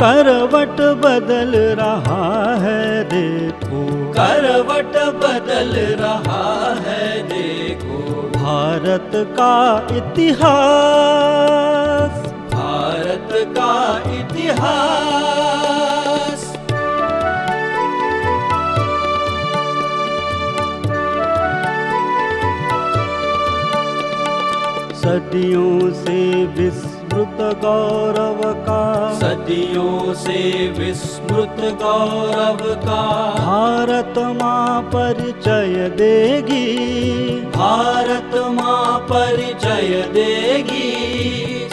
करवट बदल रहा है देखो, करवट बदल रहा है देखो। भारत का इतिहास, भारत का इतिहास। सदियों से विस्मृत गौरव का, सदियों से विस्मृत गौरव का भारत माँ परिचय देगी, भारत माँ परिचय देगी।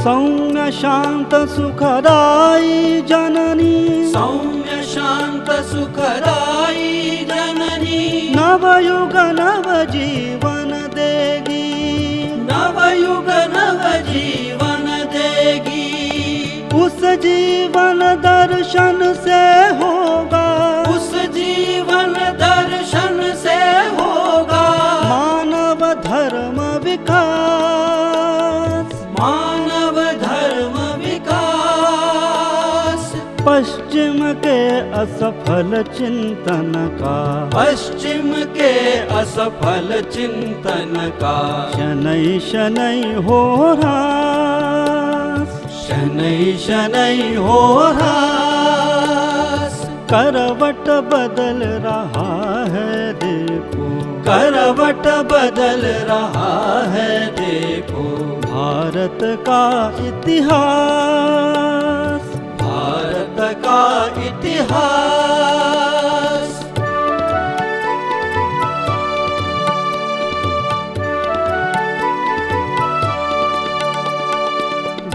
सौम्य शांत सुखदाई जननी, सौम्य शांत सुखदाई जननी। नवयुग नव जीवन देगी, नवयुग नव जीवन देगी। उस जीवन दर्शन से होगा, उस जीवन दर्शन से होगा मानव धर्म विकास, मानव धर्म विकास। पश्चिम के असफल चिंतन का, पश्चिम के असफल चिंतन का शनै शनै हो ह्रास, शनै शनै हो ह्रास। करवट बदल रहा है देखो, करवट बदल रहा है देखो। भारत का इतिहास, भारत का इतिहास।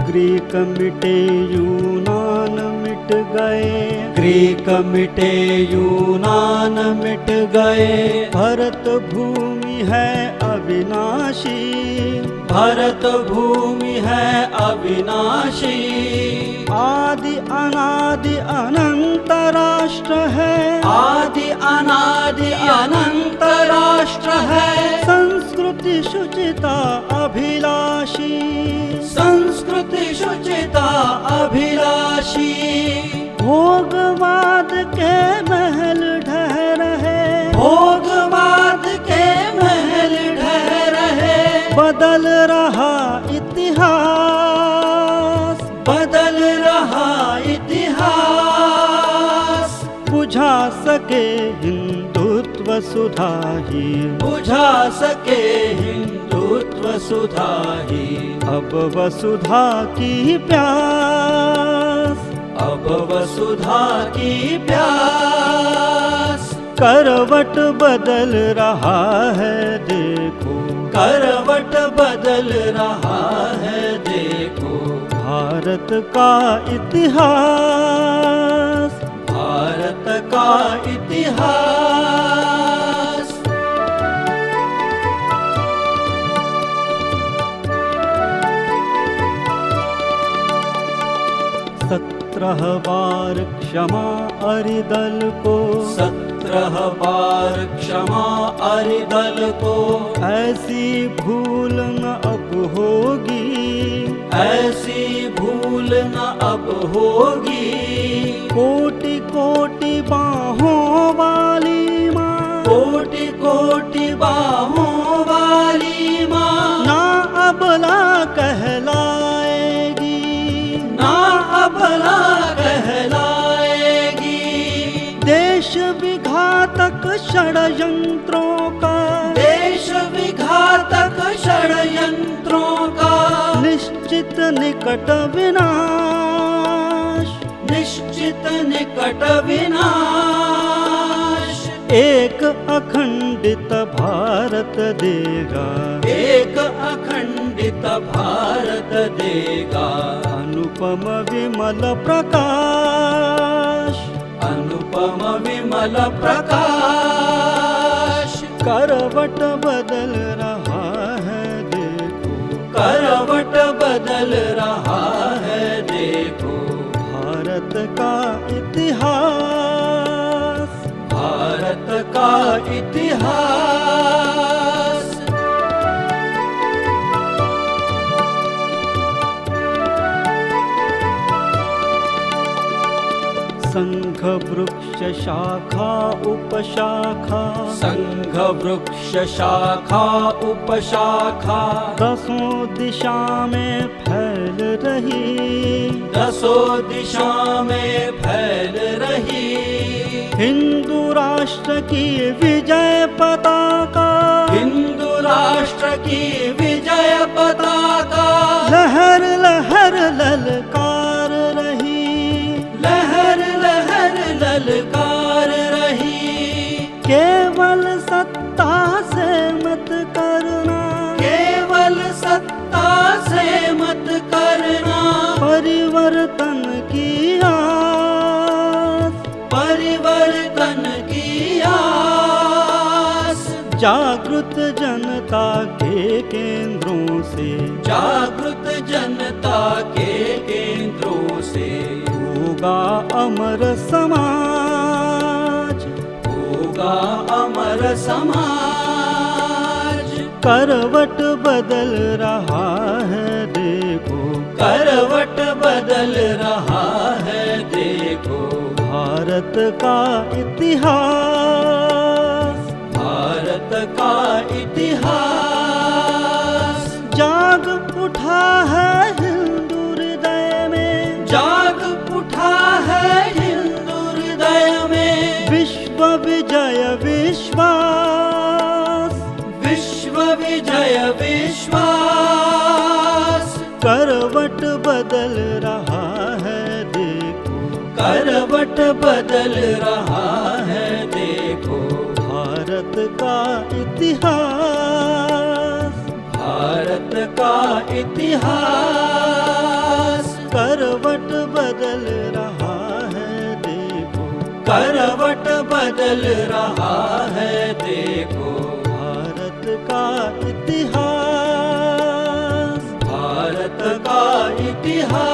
ग्रीक मिटे यूनान मिट गए, ग्रीक मिटे यूनान मिट गए। भरत भूमि है अविनाशी, भरत भूमि है अविनाशी। आदि अनादि अनंत राष्ट्र है, आदि अनादि अनंत राष्ट्र है। संस्कृति शुचिता अभिलाषी, संस्कृति शुचिता अभिलाषी। भोगवाद के महल ढह रहे, भोगवाद के महल ढह रहे। बदल रहा इतिहास, बदल रहा इतिहास। बुझा सके हिंदुत्व सुधा ही, बुझा सके हिंदुत्व सुधा ही। अब वसुधा की प्यास, अब वसुधा की प्यास। करवट बदल रहा है देखो, करवट बदल रहा है देखो। भारत का इतिहास, भारत का इतिहास। 17 बार क्षमा अरिदल को, 17 बार क्षमा अरिदल को। ऐसी भूल न अब होगी, ऐसी भूल न अब होगी। कोटि कोटि बाहों वाली माँ, कोटि कोटि बाहों वाली माँ ना अबला कहलाएगी, ना अबला कहलाएगी। देश विघातक षड्यंत्रों का, देश विघातक षड्यंत्रों का निश्चित निकट विनाश, निश्चित निकट विनाश। एक अखंडित भारत देगा, एक अखंडित भारत देगा। अनुपम विमल प्रकाश, अनुपम विमल प्रकाश। करवट बदल रहा है देखो, करवट बदल रहा है देखो। भारत का इतिहास, भारत का इतिहास। संघ वृक्ष शाखा उपशाखा, संघ वृक्ष शाखा उपशाखा, दसों दिशा में फैल रही, दसों दिशा में फैल रही। हिंदू राष्ट्र की विजय पताका, हिंदू राष्ट्र की विजय पताका, लहर लहर ललकार रही, लहर लहर ललकार रही। केवल सत्ता से मत करना, केवल सत्ता से मत करना, परिवर्तन की आस, परिवर्तन की आस। जागृत जनता के केंद्रों से, जागृत जनता के केंद्रों से होगा अमर समाज, होगा अमर समाज। करवट बदल रहा है देखो, करवट बदल रहा है देखो। भारत का इतिहास, भारत का इतिहास। जाग उठा है हिंदू हृदय में, जाग उठा है हिंदू हृदय में। विश्व विजय विश्वास, विश्व विजय विश्वास। करवट बदल रहा है देखो, करवट बदल रहा है देखो। भारत का इतिहास, भारत का इतिहास। करवट बदल रहा है देखो, करवट बदल रहा है देखो। भारत का इतिहास, भारत का इतिहास।